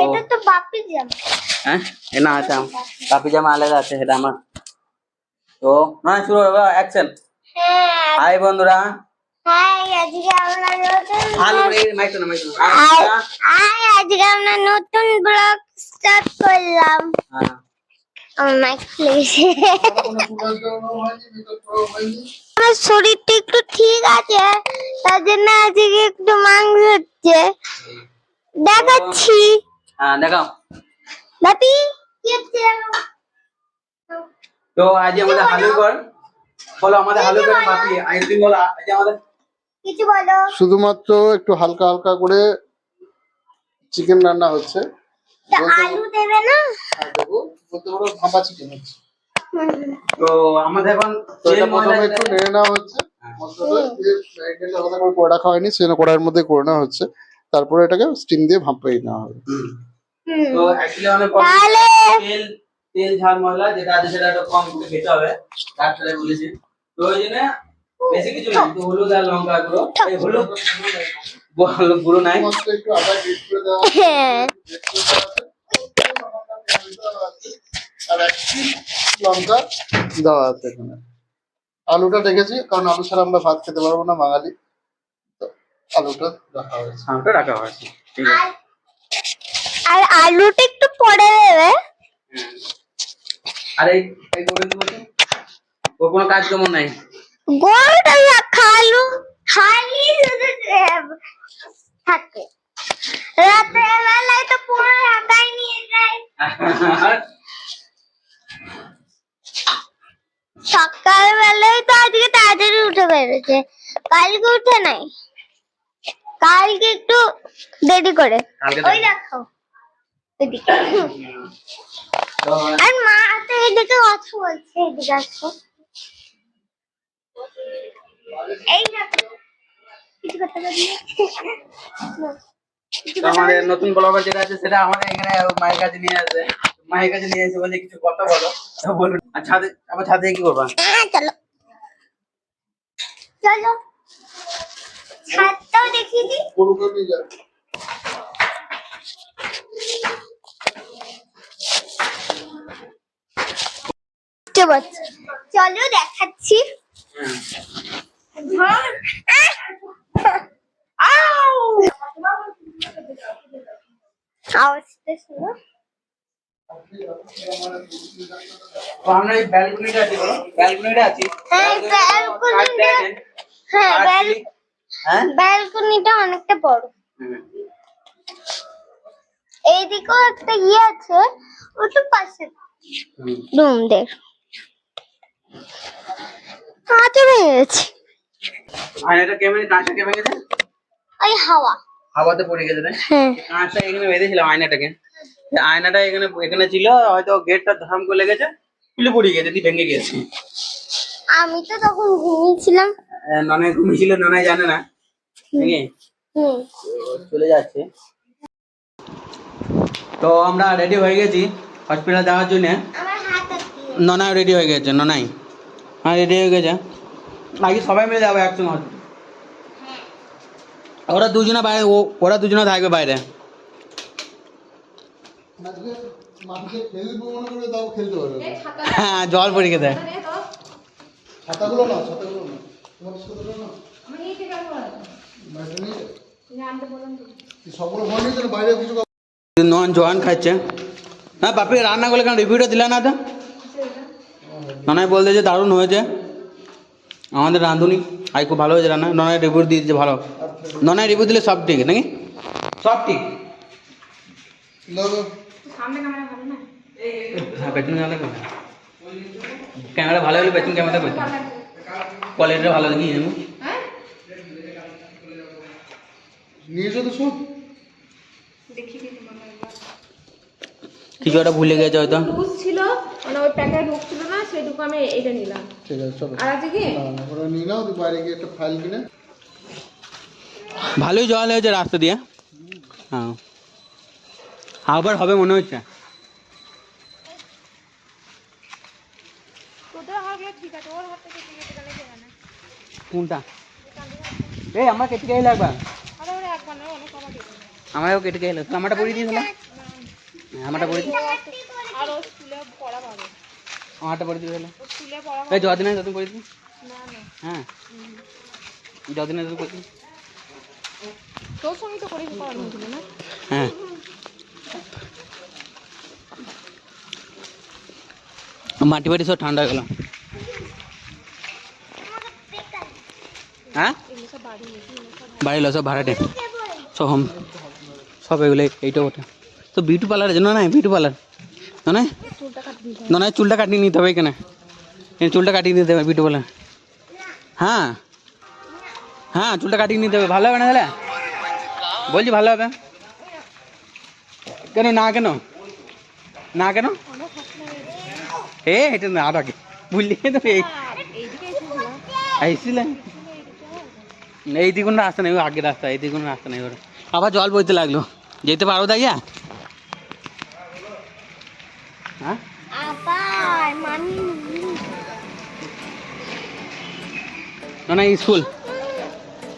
এটা তো বাপি জামা। হ্যাঁ না আচ্ছা বাপি জামা আলাদা আছে সেটা আমার। তো না শুরু হবে অ্যাকশন। হ্যাঁ হাই বন্ধুরা, হাই আজকে আমরা নতুন ভালো করে মাইক্রো না মাইক্রো হাই আজকে আমরা নতুন ব্লগ স্টার্ট করলাম। হ্যাঁ আমার মাইক প্লিজ। আমার শরীরটা একটু ঠিক আছে, তার জন্য আজকে একটু মাংস হচ্ছে দেখাচ্ছি। হ্যাঁ দেখাও। বাপি কি হচ্ছে? তো আজ আমাদের হালুই কর বলো, আমাদের হালুই করে বাপি আইসক্রিম বলো আজ আমাদের কিছু বলো। শুধুমাত্র একটু হালকা হালকা করে চিকেন রান্না হচ্ছে। তা আলু দেবে না? হ্যাঁ দেবো, বলতে পারো ভাপা চিকেন হচ্ছে। তো আমাদের এখন তো এটা প্রথমে একটু নেড়ে নেওয়া হচ্ছে মশলাটা দিয়ে, ম্যারিনেট আলাদা করে করে রাখা হয়নি, সেজন্য কড়াইয়ের মধ্যে করে নেওয়া হচ্ছে। তারপরে এটাকে স্টিম দিয়ে ভাপিয়ে নেওয়া হবে। তো অ্যাকচুয়ালি অনেক তাহলে তেল তেল ঝাল মশলা যেটা আছে সেটা একটু কম করে খেতে হবে, ডাক্তারে বলেছে। তো ওই জন্য বেশি কিছু না, তো হলুদ আর লঙ্কা গুঁড়ো, এই হলুদ গুঁড়ো নাই, মশলা একটু আদা গ্রেট করে দেওয়া হ্যাঁ আছে, আর এক পিস লঙ্কা দেওয়া আছে এখানে। আলুটা রেখেছি কারণ আলু ছাড়া আমরা ভাত খেতে পারবো না বাঙালি, তো আলুটা রাখা হয়েছে। সামটা রাখা হয়েছে। ঠিক আছে, আর আলুটা একটু পরে দেবে। আর এই এই গোবিন্দ বলছে ওর কোনো কাজ কেমন নাই, গোলটা খালু খালি শুধু থাকে, রাতের বেলায় তো পুরো ঢাকায় নিয়ে যায়, সকাল বেলায় তো আজকে তাড়াতাড়ি উঠে বেড়েছে, কালকে উঠে নাই, কালকে একটু দেরি করে। কালকে ওই দেখো এদিকে, তো আর মা তো এদিকে কথা বলছে, এদিকে আসো, এই দেখো কিছু কথা বলি। আমাদের নতুন ব্লগার যেটা আছে সেটা আমাদের এখানে মায়ের কাছে নিয়ে আসে, মায়ের কাছে নিয়ে এসে বলে কিছু কথা বলো, তো বলুন। আর ছাদে আবার ছাদে কি করবা? চলো চলো ছাদটাও দেখিয়ে দিই। গরুকে নিয়ে যাবে। চলো দেখাচ্ছি। আওয়াজটা শোনো। তো আমরা এই ব্যালকনিটা আছি, বলো ব্যালকনিটা আছি। হ্যাঁ ব্যালকনিটা, হ্যাঁ হ্যাঁ ব্যালকনিটা অনেকটা বড়। এইদিকেও একটা ইয়ে আছে, ওটা পাশে রুমদের কাঁচা ভেঙে গেছে, আয়নাটা কেমন, কাঁচটা কেমন গেছে, ওই হাওয়া হাওয়াতে পড়ে গেছে না? হ্যাঁ কাঁচটা এখানে বেঁধেছিলাম আয়নাটাকে, আয়নাটা এখানে এখানে ছিল, হয়তো গেটটা ধাম করে লেগেছে, খুলে পড়ে গেছে, দিয়ে ভেঙে গেছে। আমি তো তখন ঘুমিয়েছিলাম। ননাই ঘুমিয়েছিল, ননাই জানে না নাকি, হুম চলে যাচ্ছে। তো আমরা রেডি হয়ে গেছি হসপিটাল যাওয়ার জন্য। আমার হাত আছে। ননাই রেডি হয়ে গেছে, ননাই হ্যাঁ রেডি হয়ে গেছে, আগে সবাই মিলে যাবো একসঙ্গে হসপিটাল। ওরা দুজনে বাইরে, ওরা দুজনে থাকবে বাইরে। আজকে মাঠে খেলবো মনে করে তাও খেলতে পারবে না। হ্যাঁ জল পড়ে গেছে। ছাতাগুলো না, ছাতাগুলো না, তোমার ছাতাগুলো না, বাইরে নিয়ে কি সবগুলো ভয় নিয়ে যেন বাইরে কিছু নন জোয়ান খাচ্ছে। হ্যাঁ বাপি রান্না করলে কেন রিভিউটা দিলে না? তো ননাই বলতে যে দারুণ হয়েছে, আমাদের রাঁধুনি আই খুব ভালো হয়েছে রান্না, ননাই রিভিউ দিয়ে দিচ্ছে ভালো। ননাই রিভিউ দিলে সব ঠিক নাকি, সব ঠিক। হ্যাঁ পেছন ক্যামেরা ভালো হলে পেছন ক্যামেরা পেছন কোয়ালিটিটা ভালো দেখি নিয়েছো তো সব। কিছু একটা ভুলে গেছে হয়তো, লুজ ছিল মানে ওই প্যাকেট ঢুকছিল না, সেইটুকু আমি এটা নিলাম। ঠিক আছে চলো, আর আছে কি না ওরা নিয়ে নাও, তুই বাইরে গিয়ে একটা ফাইল কিনে। ভালোই জল হয়েছে রাস্তা দিয়ে। হ্যাঁ আবার হবে মনে হচ্ছে। কোনটা এই আমার কেটে গেলে লাগবে, আমারও কেটে গেলে আমারটা পরিয়ে দিয়েছিলাম। আমারটা পড়েছি, আর ও স্কুলে পড়া পাবে, আমারটা পড়েছি তাহলে। ও স্কুলে পড়া এই যদিন হয় ততদিন পড়েছি। না না, হ্যাঁ যদিন হয় ততদিন পড়েছি। তোর সঙ্গে তো করিস করানো ছিল না? হ্যাঁ মাটি বাটি সব ঠান্ডা হয়ে গেল। হ্যাঁ এগুলো সব বাড়ি নাকি, বাড়ি সব ভাড়াটে সব হোম সব এগুলো এইটা ওটা তো বিউটি পার্লারের জন্য না, বিউটি পার্লার না, চুলটা কাট দিতে না চুলটা কাটিয়ে নিতে হবে এখানে, চুলটা কাটিয়ে নিতে হবে বিউটি পার্লার। হ্যাঁ হ্যাঁ চুলটা কাটিয়ে নিতে হবে, ভালো হবে না তাহলে বলছি, ভালো হবে কেন? না কেন না কেন এটা না আগে বুঝলি তো এইদিকে এসেছিলাম। আইসিলেন এই দিকে কোনো রাস্তা নেই, ওই আগের রাস্তা, এই দিকে কোনো রাস্তা নেই। ওরা আবার জল বইতে লাগলো, যেতে পারো দাইয়া? হ্যাঁ আবার মামি না স্কুল,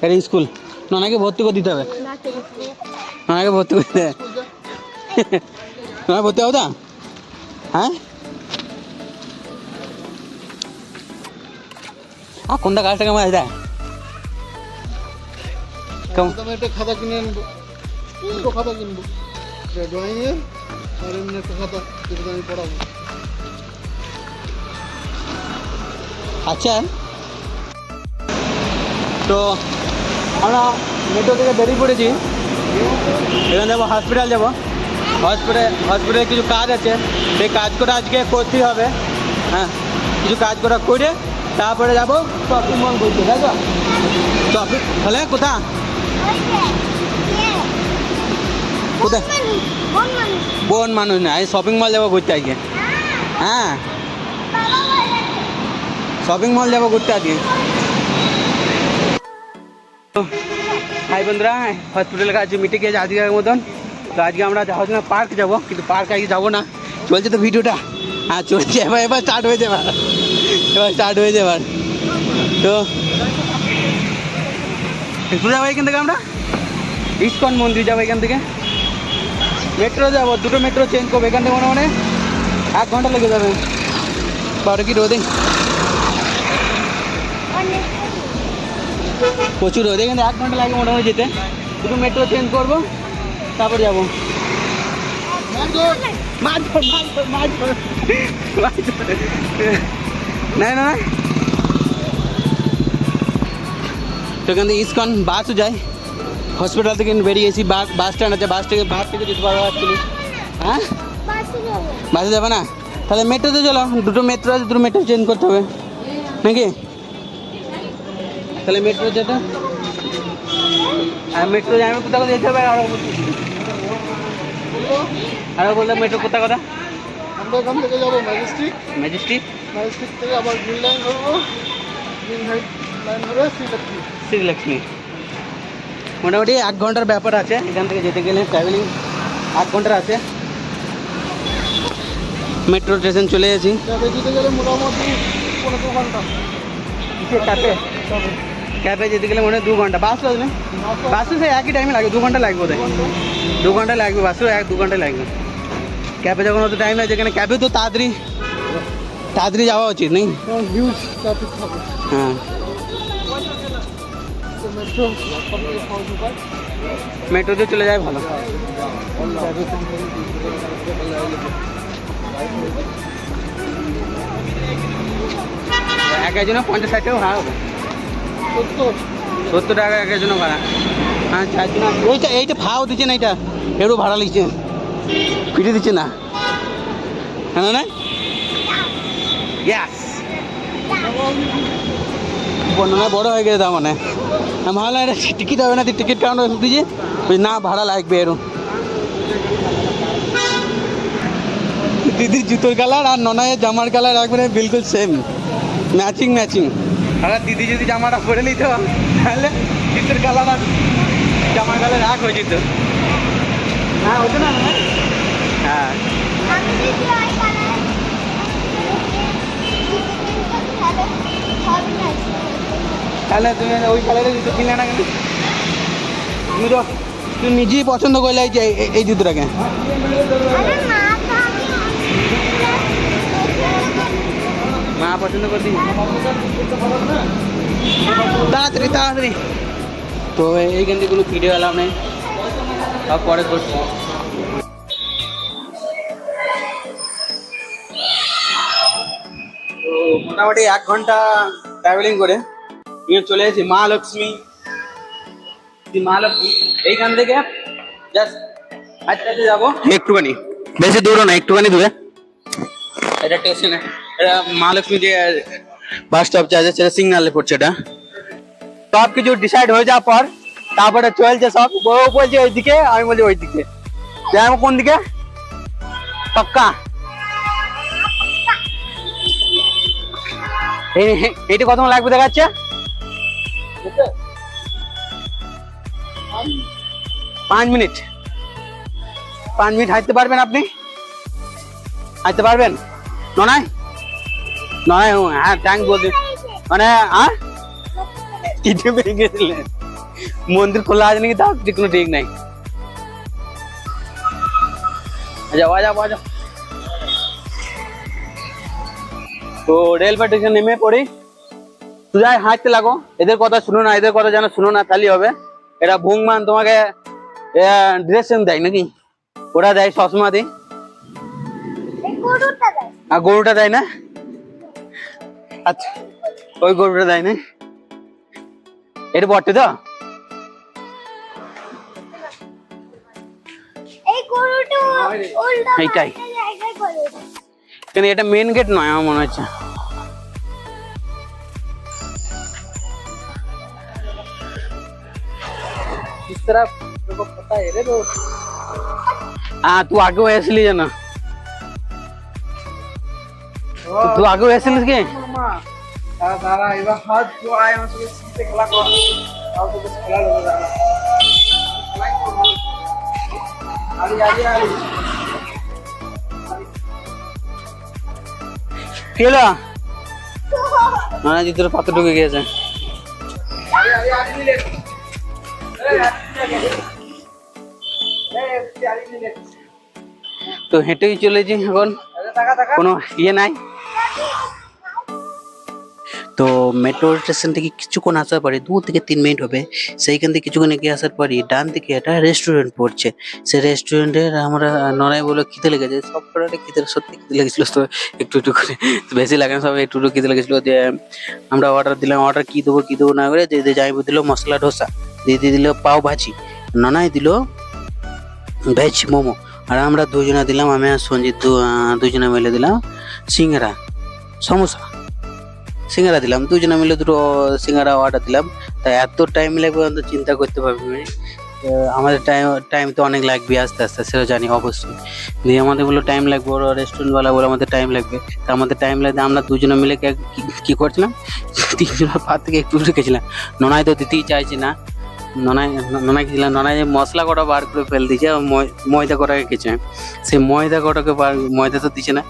এটা স্কুল, নানাকে ভর্তি করে দিতে হবে, না ঠিক আছে, নানাকে ভর্তি করে দিতে হবে, নানা ভর্তি হবে তা? হ্যাঁ আর কোনটা গাছটা কেমন আছে দেখ কেমন? আমি একটা খাতা কিনে আনবো, দুটো খাতা কিনবো, ড্রয়িং এর আর এমনি একটা খাতা, যেটা আমি পড়াবো। আচ্ছা তো আমরা মেট্রো থেকে বেরিয়ে পড়েছি, এখানে যাবো হসপিটাল, যাবো হসপিটালে কিছু কাজ আছে, সেই কাজ করে আজকে করতেই হবে। হ্যাঁ কিছু কাজ করা করে তারপরে যাবো শপিং মল ঘুরতে, তাই তো? শপিং তাহলে কোথায় কোথায়? বোন মানুষ না, এই শপিং মল যাবো ঘুরতে আজকে। হ্যাঁ শপিং মল যাবো ঘুরতে আজকে। হাই বন্ধুরা, হসপিটালের কাজ মিটে গিয়েছে আজকের মতন। তো আজকে আমরা হচ্ছে না পার্ক যাবো, কিন্তু পার্ক আজকে যাবো না, চলছে তো ভিডিওটা। হ্যাঁ চলছে, এবার স্টার্ট হয়ে যাবে, এবার স্টার্ট হয়ে যাবে। তো একটু যাবো এখান থেকে, আমরা ইস্কন মন্দির যাবো এখান থেকে, মেট্রো যাবো, দুটো মেট্রো চেঞ্জ করবো এখান থেকে, মনে 1 ঘন্টা লেগে যাবে। বারো কি রোদে, প্রচুর রোদ, এখানে 1 ঘন্টা লাগে মোটামুটি যেতে, দুটো মেট্রো চেঞ্জ করবো তারপর যাবো। না না তো এখান থেকে ইস্কন বাসও যায়, হসপিটাল থেকে বেরিয়েছি, বাস স্ট্যান্ড আছে, বাস থেকে যেতে পারবো অ্যাকচুয়ালি। হ্যাঁ বাসে যাবে না, তাহলে মেট্রোতে চলো, দুটো মেট্রো আছে, দুটো মেট্রো চেঞ্জ করতে হবে নাকি? তাহলে মেট্রো যেটা, আর মেট্রো যাবে কোথাও যেতে হবে, আরও বললাম মেট্রো কোথায় কথা? আমরা এখান থেকে যাবো ম্যাজিস্ট্রিক, ম্যাজিস্ট্রিক থেকে আবার গ্রিন লাইন ধরবো, গ্রিন লাইন ধরে শ্রীলক্ষ্মী। মোটামুটি 1 ঘন্টার ব্যাপার আছে এখান থেকে যেতে গেলে, ট্রাভেলিং 8 ঘন্টার আছে। মেট্রো স্টেশন চলে গেছি, যেতে গেলে মোটামুটি 2 ঘন্টা, ক্যাবে যেতে গেলে মনে হয় 2 ঘন্টা, বাস লাগবে, বাসও সেই একই টাইমে লাগবে, 2 ঘন্টা লাগবে, 2 ঘন্টা লাগবে, বাসও 1-2 ঘন্টা লাগবে। ক্যাবে যখন অত টাইম লাগে, যেখানে ক্যাবে তো তাড়াতাড়ি যাওয়া উচিত নেই? হিউজ ট্রাফিক থাকে। হ্যাঁ মেট্রো সবথেকে সহজ উপায়। মেট্রোতে চলে যায় ভালো। এক একজনের 50-60 টাকা ভাড়া হবে, 70 টাকা এক একজনের ভাড়া। হ্যাঁ 4 জন, এইটা ভাড়াও দিচ্ছে না, এটা এরও ভাড়া লিখছে, ফিরে দিচ্ছে না, হ্যাঁ না গ্যাস বর্ণনা বড় হয়ে গেছে, তার মানে আমি ভাবলাম এটা টিকিট হবে না, টিকিট কাউন্টার দিয়েছি না, ভাড়া লাগবে এরও। দিদির জুতোর কালার আর ননায়ের জামার কালার একবারে বিলকুল সেম, ম্যাচিং। আর দিদি যদি জামাটা পরে নিত তাহলে জুতোর কালার আর জামার কালার এক হয়ে যেত। হ্যাঁ হতো না? হ্যাঁ তাহলে তুমি ওই কালারের জুতো কিনলে না কেন? তুমি নিজেই পছন্দ করলে এই জুতোটাকে। মা পছন্দ করছি তাড়াতাড়ি তাড়াতাড়ি। তো এইখান থেকে কোনো ভিডিও এলাম নেই, সব পরে করছি। তো মোটামুটি 1 ঘন্টা ট্রাভেলিং করে নিয়ে চলে এসেছি মহালক্ষ্মী। মহালক্ষ্মী এইখান থেকে জাস্ট আজকে যাবো একটুখানি, বেশি দূরও না, একটুখানি দূরে। এটা স্টেশনে, এটা মহালক্ষ্মী যে বাস স্টপ আছে সেটা সিগনালে পড়ছে। এটা সব কিছু ডিসাইড হয়ে যাওয়ার পর তারপরে চলছে সব। বউ বলছে ওইদিকে, আমি বলছি ওইদিকে। যাবো কোন দিকে? পাক্কা এইটা কত লাগবে দেখাচ্ছে? 5 মিনিট। 5 মিনিট হাঁটতে পারবেন আপনি? হাঁটতে পারবেন? নয় নয় হ্যাঁ ট্যাঙ্ক বলছি মানে গেছিলেন। মন্দির খোলা আছে নাকি তাও কোনো ঠিক নাই। যাও যাও যাও। তো রেলওয়ে স্টেশন নেমে পড়ি, তুই হাঁটতে লাগো। এদের কথা শুনো না, এদের কথা যেন শুনো না, তাহলে হবে। এরা ভুংমান তোমাকে ডিরেকশন দেয় নাকি? ওরা দেয় সবসময় দিই। আর গরুটা দেয় না? আচ্ছা ওই গরুটা দেয় না, এটা বটে তো। এইটাই কেন, এটা মেন গেট নয় আমার মনে হচ্ছে। तू आगे আসলি জানা, तू आगे আসলিস কি? দাঁড়া এবার হাত আয় আমার সাথে সিটে খেলা কর, তাও তো বেশ খেলা লোক দাঁড়া আলি আলি আলি কেলা না জি তোর পাতা ঢুকে গিয়েছে। আলি আলি আলি নিলে তো হেঁটেই চলেছি এখন, কোনো ইয়ে নাই। তো মেট্রো স্টেশন থেকে কিছুক্ষণ আসার পরে 2 থেকে 3 মিনিট হবে, সেইখান থেকে কিছুক্ষণ এগিয়ে আসার পরে ডান দিকে একটা রেস্টুরেন্ট পড়ছে। সেই রেস্টুরেন্টের আমরা ননাই বলে খিদে লেগেছে, সব কটাতে খিদে সত্যি খিদে লেগেছিল। তো একটু একটু করে বেশি লাগে না, সব একটু একটু খিদে লেগেছিল। যে আমরা অর্ডার দিলাম, অর্ডার কি দেবো না করে দিদি যাইবো দিল মশলা ডোসা, দিদি দিল পাও ভাজি, ননাই দিল ভেজ মোমো, আর আমরা দুজনে দিলাম, আমি আর সঞ্জিত দুজনে মিলে দিলাম সিঙ্গারা সমোসা। সিঙ্গারা দিলাম দুজনে মিলে, 2 সিঙ্গারা অর্ডার দিলাম। তাই এত টাইম লাগবে তো চিন্তা করতে পারবি না। আমাদের টাইম তো অনেক লাগবে আস্তে আস্তে, সেটা জানি অবশ্যই। দিয়ে আমাদের বললো টাইম লাগবে, ওরা রেস্টুরেন্টওয়ালা বলে আমাদের টাইম লাগবে। তা আমাদের টাইম লাগবে, আমরা দুজনে মিলে কি করছিলাম, 3 জনের পা থেকে একটু রেখেছিলাম। ননাই তো দিতেই চাইছে না, ননাই খেয়েছিলাম। ননাই যে মশলা কটা বার করে ফেল দিয়েছে, ময়দা কটা রেখেছে। সেই ময়দা কটাকে ময়দা তো দিচ্ছে না,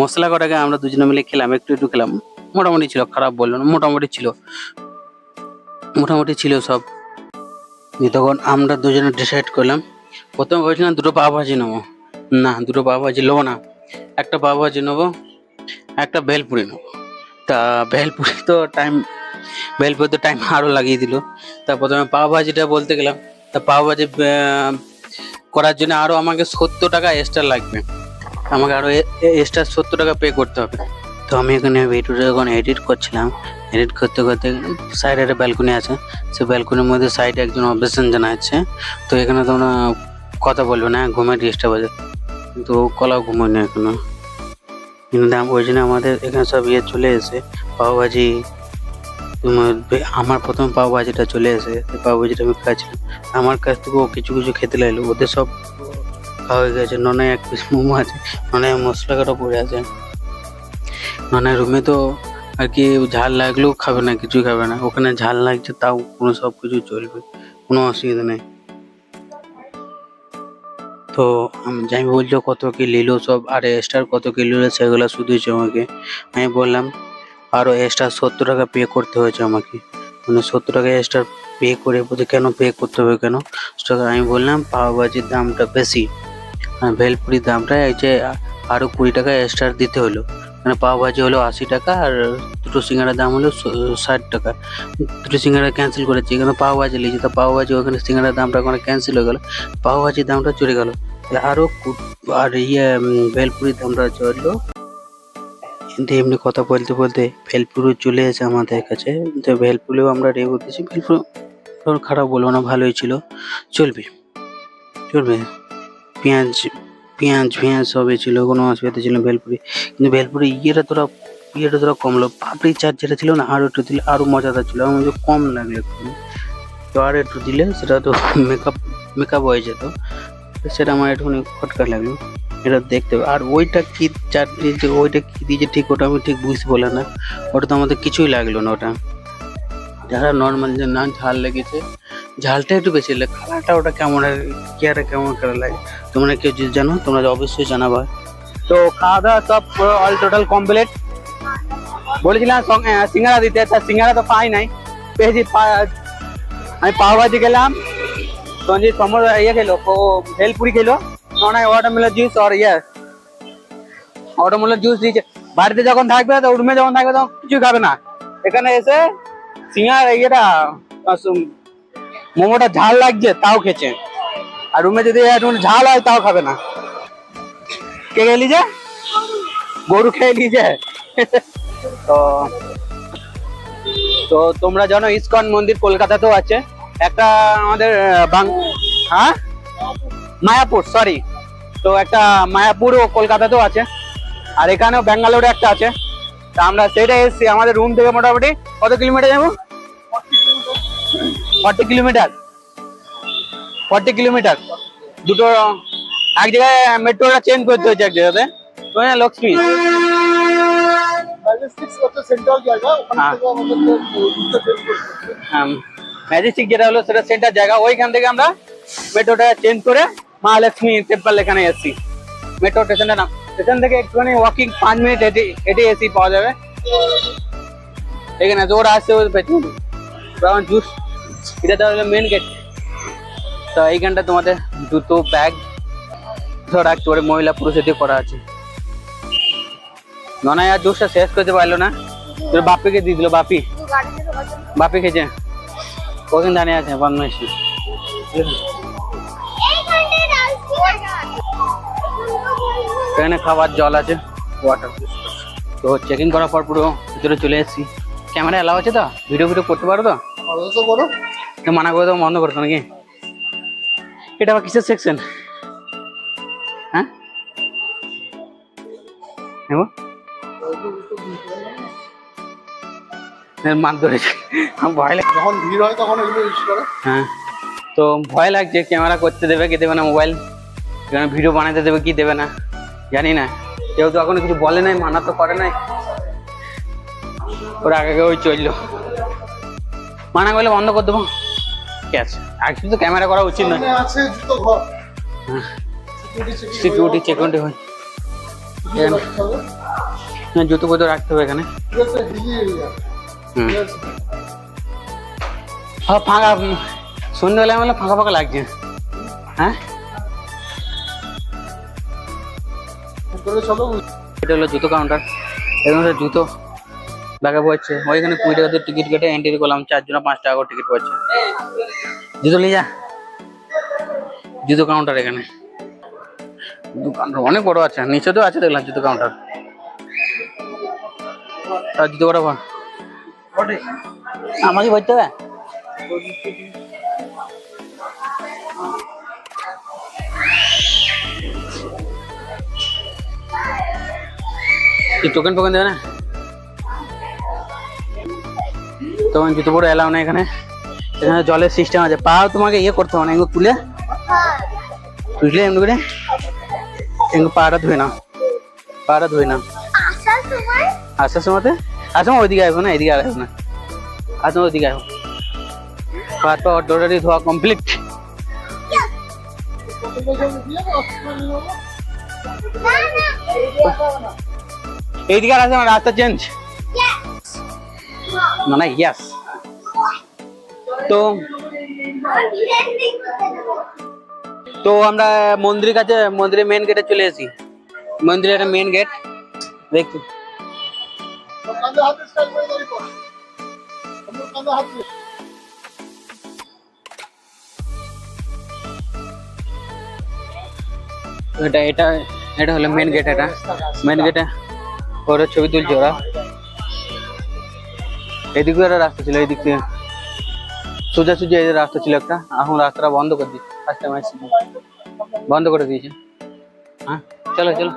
মশলা কটাকে আমরা দুজনে মিলে খেলাম, একটু একটু খেলাম। মোটামুটি ছিল, খারাপ বললো না, মোটামুটি ছিল সব। তখন আমরা দুজনে ডিসাইড করলাম, প্রথমে বলছিলাম 2 পাও ভাজি নেবো, না 2 পাও ভাজি নেবো না, একটা পাও ভাজি নেবো, একটা ভেলপুরি নেবো। তা ভেলপুরি তো টাইম আরও লাগিয়ে দিল। তা প্রথমে পাও ভাজিটা বলতে গেলাম, তা পাও ভাজি করার জন্য আরও আমাকে 70 টাকা এক্সট্রা লাগবে, আমাকে আরও এক্সট্রা 70 টাকা পে করতে হবে। তো আমি এখানে ভিডিওটা যখন এডিট করছিলাম, এডিট করতে করতে সাইডে একটা ব্যালকনি আছে, সেই ব্যালকনির মধ্যে সাইডে একজন অবজেকশন জানাচ্ছে। তো এখানে তোমরা কথা বলবে না, ঘুমের ডিস্টার্ব আছে, কিন্তু কলাও ঘুমোয় না এখনো। কিন্তু ওই জন্য আমাদের এখানে সব ইয়ে চলে এসে পাওভাজি, আমার প্রথম পাওভাজিটা চলে এসে পাওভাজিটা আমি খাচ্ছিলাম। আমার কাছ থেকেও কিছু কিছু খেতে লাগলো, ওদের সব খাওয়া হয়ে গেছে। ননায় 1 পিস মোমো আছে, ননায় মশলা কাটা পড়ে আছে। ননায় রুমে তো আর কি ঝাল লাগলেও খাবে না, কিছুই খাবে না। ওখানে ঝাল লাগছে তাও কোনো সব কিছু চলবে, কোনো অসুবিধা নেই। তো যাই বলছো কত কি নিল সব, আর এক্সট্রা কত কি নিল সেগুলো শুধুছে আমাকে। আমি বললাম আরও এক্সট্রা 70 টাকা পে করতে হয়েছে আমাকে, মানে 70 টাকা এক্সট্রা পে করে বলতে কেন পে করতে হবে কেন? আমি বললাম পাওভাজির দামটা বেশি, আর ভেলপুরির দামটা এই যে আরও 20 টাকা এক্সট্রা দিতে হলো। মানে পাও ভাজি হলো 80 টাকা আর দুটো সিঙ্গাড়ার দাম হলো 60 টাকা। দুটো সিঙ্গাড়া ক্যান্সেল করেছি, এখানে পাও ভাজি নিয়েছি, তো পাও ভাজি ওখানে সিঙ্গাড়ার দামটা ওখানে ক্যান্সেল হয়ে গেল, পাও ভাজির দামটা চলে গেল। তাহলে আরও আর ভেলপুরির দামটা চললো। কিন্তু এমনি কথা বলতে বলতে ভেলপুরি চলে এসে আমাদের কাছে, তো ভেলপুরিও আমরা রেখে দিয়েছি। ভেলপুরি খারাপ বলবো না, ভালোই ছিল, চলবে চলবে। পেঁয়াজ পেঁয়াজ ফেঁয়াজ সবই ছিল, কোনো অসুবিধা ছিল না ভেলপুরি। কিন্তু ভেলপুরি ইয়েটা তোরা কমলো, পাপড়ি চাট যেটা ছিল না আরও একটু দিলে আরও মজাদার ছিল, আমার মধ্যে কম লাগলো একটু। তো আর একটু দিলে সেটা তো মেকআপ হয়ে যেত, তো সেটা আমার একটুখানি খটকা লাগলো। এটা দেখতে হবে। আর ওইটা কি চাটনি, যে ওইটা কি দিয়েছে ঠিক ওটা আমি ঠিক বুঝতে পারলাম না। ওটা তো আমাদের কিছুই লাগলো না। ওটা যারা নর্মাল যে না ঝাল লেগেছে, ঝালটা একটু বেশি লাগে, কালারটা ওটা কেমন কেমন কালার লাগে, তোমরা কেউ যদি জানো তোমরা অবশ্যই জানাবা। তো খাওয়া দাওয়া সব অল টোটাল কমপ্লিট। বলেছিলাম সিঙ্গারা দিতে, তা সিঙ্গারা তো পাই নাই, পেয়েছি আমি পাও ভাজি খেলাম, সঞ্জিত ইয়ে খেলো, ও ভেলপুরি খেলো, নয় ওয়াটারমেলন জুস আর ওয়াটারমেলন জুস দিয়েছে। বাড়িতে যখন থাকবে তো রুমে যখন থাকবে তখন কিছু খাবে না, এখানে এসে সিঙ্গারা ইয়েটা মোমোটা ঝাল লাগছে তাও খেছে, আর রুমে যদি একটু ঝাল হয় তাও খাবে না। কে খেয়ে নিয়েছে? গরু খেয়ে নিয়েছে। তো তো তোমরা জানো ইসকন মন্দির কলকাতাতেও আছে একটা, আমাদের হ্যাঁ মায়াপুর, সরি, তো একটা মায়াপুর ও কলকাতাতেও আছে, আর এখানেও ব্যাঙ্গালোরে একটা আছে। তা আমরা সেটা এসেছি, আমাদের রুম থেকে মোটামুটি কত কিলোমিটার যাবো? 40 কিলোমিটার। দুটো এক জায়গায় মেট্রোটা চেঞ্জ করতে হচ্ছে এক জায়গাতে, তো লক্ষ্মী ম্যাজেস্টিক যেটা হলো সেটা সেন্টার জায়গা, ওইখান থেকে আমরা মেট্রোটা চেঞ্জ করে মহালক্ষ্মী টেম্পল এখানে এসেছি। মেট্রো স্টেশনের নাম, স্টেশন থেকে একটুখানি ওয়াকিং 5 মিনিট হেঁটে এসি পাওয়া যাবে এখানে। দৌড় আসছে ওই পেছনে জুস, এটা হলো মেন গেট। তো এইখানটা তোমাদের জুতো ব্যাগ সব রাখতে পারে, মহিলা পুরুষের দিয়ে করা আছে। ননাই আর জুসটা শেষ করতে পারলো না, তোর বাপিকে দিয়ে দিল, বাপি খেয়েছে, ওখানে দাঁড়িয়ে আছে বদমাইশি। এখানে খাবার জল আছে, ওয়াটার। তো চেকিং করার পর পুরো ভিতরে চলে এসেছি। ক্যামেরা এলাও আছে তো, ভিডিও করতে পারো তো? মানা করে তো বন্ধ করতো নাকি? এটা আবার কিসের সেকশন? হ্যাঁ মার ধরেছে, ভয় লাগে যখন ভিড় হয় তখন এগুলো ইউজ করে। হ্যাঁ, তো ভয় লাগছে, ক্যামেরা করতে দেবে কি দেবে না, মোবাইল ভিডিও বানাতে দেবে কি দেবে না জানি না, কেউ তো এখনো কিছু বলে নাই, মানা তো করে নাই, ওর আগে ওই চললো, মানা করলে বন্ধ করে দেবো। ঠিক আছে, একটু তো ক্যামেরা করা উচিত নয়। আছে জুতো ঘর, সিকিউরিটি চেকিউরিটি হয়, জুতো পুতো রাখতে হবে এখানে। ফাঁকা সন্ধ্যেবেলায় আমার ফাঁকা ফাঁকা লাগছে। হ্যাঁ, এটা হলো জুতো কাউন্টার, এখানে জুতো দেখা পড়ছে, ওইখানে 20 টাকা দিয়ে টিকিট কেটে এন্ট্রি করলাম, 4 জনে 5 টাকা করে টিকিট পড়ছে। জুতো নিয়ে যা, জুতো কাউন্টার এখানে দোকান অনেক বড় আছে, নিচেতেও আছে দেখলাম জুতো কাউন্টার। জুতো কটা আমাকে বলতে হবে। টোকেন ফোকেন দেবে না, তখন জুতো পরে এলাও না এখানে। এখানে জলের সিস্টেম আছে, পা তোমাকে ইয়ে করতে হবে না, এগুলো তুলে বুঝলে, এমনি করে এগুলো পাটা ধুয়ে নাও, পাটা ধুয়ে নাও। আসার সময়তে আসো ওইদিকে আসবো না, এদিকে আসবো না, আসো ওইদিকে আসবো। পাট পা অটোটারি ধোয়া কমপ্লিট। এইদিকে আসে আমার রাস্তা চেঞ্জ মানে ইয়াস। তো তো আমরা মন্দিরের কাছে, মন্দিরের মেন গেটে চলে এসেছি। মন্দিরের একটা মেন গেট দেখতে, কাঁধে হাত স্টাইল করে দাঁড়িয়ে পড়। কাঁধে হাত দিয়ে। এটা এটা এটা হলো মেন গেট। এটা মেন গেটে ওরা ছবি তুলছে ওরা। এদিকে একটা রাস্তা ছিল, এইদিক থেকে সোজাসুজি এই রাস্তা ছিল একটা, এখন রাস্তাটা বন্ধ করে দিয়েছে। ফার্স্ট টাইম আসছি, বন্ধ করে দিয়েছে। হ্যাঁ চলো চলো।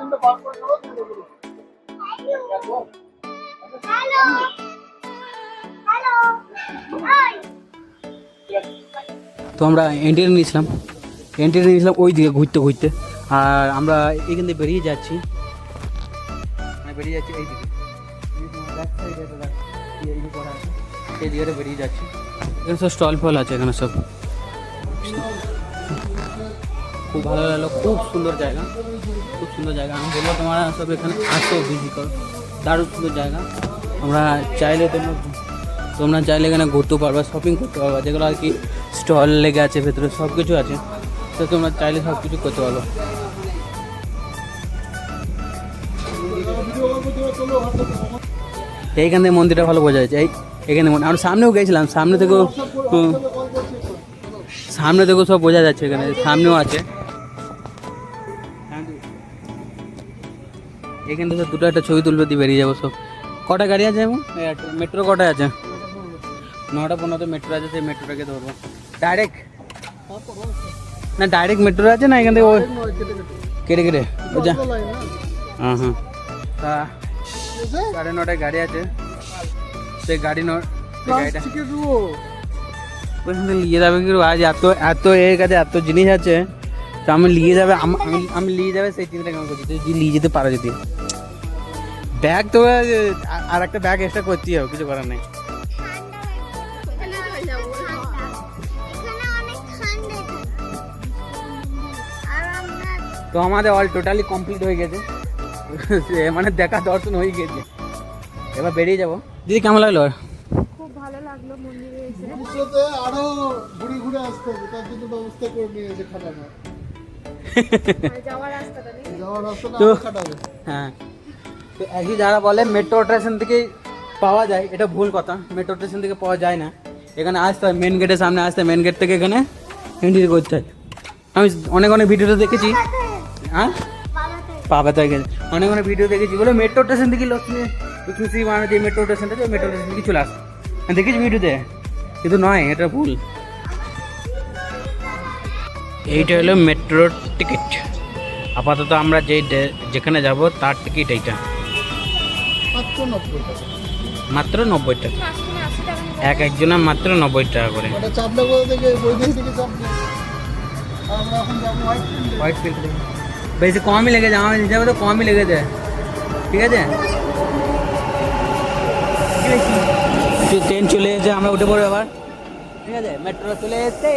তো আমরা এন্ট্রি নিয়েছিলাম ওই দিকে ঘুরতে ঘুরতে, আর আমরা এখান থেকে বেরিয়ে যাচ্ছি এই দিকে। এই দিকে বেরিয়ে যাচ্ছি। এখানে সব স্টল ফল আছে, এখানে সব খুব ভালো লাগলো। খুব সুন্দর জায়গা, খুব সুন্দর জায়গা। আমি বলবো তোমরা সব এখানে আসো, ভিজিট করো, দারুণ সুন্দর জায়গা। আমরা চাইলে তোমরা চাইলে এখানে ঘুরতেও পারবা, শপিং করতে পারবা, যেগুলো আর কি স্টল লেগে আছে ভেতরে সব কিছু আছে। তো তোমরা চাইলে সব কিছু করতে পারবা। এইখান থেকে মন্দিরটা ভালো বোঝা যাচ্ছে। এখানে আমরা সামনেও গেছিলাম, সামনে থেকেও সব বোঝা যাচ্ছে। এখানে সামনেও আছে। এখান থেকে দুটো একটা ছবি তুলবে দিয়ে বেরিয়ে যাবো সব। কটা গাড়ি আছে এখন? মেট্রো কটা আছে? 9:15 মেট্রো আছে, সেই মেট্রোটাকে ধরবো ডাইরেক্ট। না ডাইরেক্ট মেট্রো আছে না এখান থেকে? ওই কেটে বুঝা। হ্যাঁ হ্যাঁ। তা 9:30 গাড়ি আছে, সেই গাড়িটা ওইখান থেকে নিয়ে যাবে। কি আজ এত এর কাছে এত জিনিস আছে, তো আমি নিয়ে যাবে, আমি নিয়ে যাবে সেই চিন্তা কেমন করছি। যদি নিয়ে যেতে পারো, যদি ব্যাগ তো আর একটা ব্যাগ এক্সট্রা করতেই হবে, কিছু করার নেই। তো আমাদের অল টোটালি কমপ্লিট হয়ে গেছে, মানে দেখা দর্শন হয়ে গেছে। এবার বেরিয়ে যাবো। দিদি কেমন লাগলো? খুব ভালো লাগলো মন্দিরে এসে। ভবিষ্যতে আরো ঘুরে ঘুরে আসতে হবে, তার জন্য ব্যবস্থা করে নিয়েছে খাটানো। যাওয়ার রাস্তাটা নেই, যাওয়ার রাস্তাটা তো আরো খাটাবে। হ্যাঁ, তো একই যারা বলে মেট্রো স্টেশন থেকে পাওয়া যায়, এটা ভুল কথা। মেট্রো স্টেশন থেকে পাওয়া যায় না, এখানে আসতে হয় মেন গেটের সামনে আসতে হয়। মেন গেট থেকে এখানে এন্ট্রি করতে হয়। আমি অনেক ভিডিওতে দেখেছি। হ্যাঁ পাবে তো গেছে, অনেক ভিডিও দেখেছি বলে মেট্রো স্টেশন থেকে লক্ষ্মী শ্রী মানে যে মেট্রো স্টেশন থেকে মেট্রো স্টেশন থেকে চলে আসে, আমি দেখেছি ভিডিওতে, কিন্তু নয়, এটা ভুল। এইটা হলো মেট্রোর টিকিট। আপাতত আমরা যেখানে যাব তার টিকিট এইটা, মাত্র 90 টাকা। একজনের মাত্র 90 টাকা করে। চাপটা কোথা থেকে? বৈদিক থেকে চাপটা। আমরা এখন যাবো হোয়াইট ফিল্ড থেকে। বেশি কমই লেগে যায়, আমার হিসাবে তো কমই লেগে যায়। ঠিক আছে, ট্রেন চলে এসেছে, আমরা উঠে পড়বো আবার। ঠিক আছে, মেট্রো চলে এসেছে।